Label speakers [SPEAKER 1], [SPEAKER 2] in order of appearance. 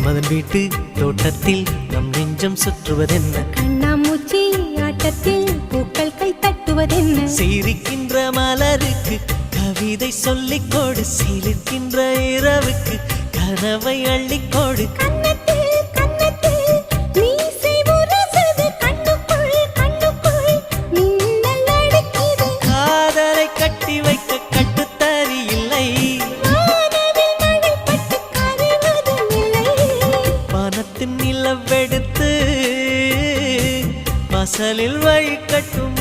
[SPEAKER 1] மன்மதன் வீட்டு தோட்டத்தில் நம் நெஞ்சம் சுற்றுவதென்ன?
[SPEAKER 2] கண்ணாமூச்சி ஆட்டத்தில் பூக்கள் கை தட்டுவதென்ன?
[SPEAKER 1] சிரிக்கின்ற மலருக்கு கவிதை சொல்லிக்கோடு, சிலிர்க்கின்ற இரவுக்கு கனவை அள்ளிக்கோடு. காதலை கட்டி வைக்க கட்டுத்தறி இல்லை, வானத்தின் நிலவெடுத்து வாசலில் வழி கட்டும்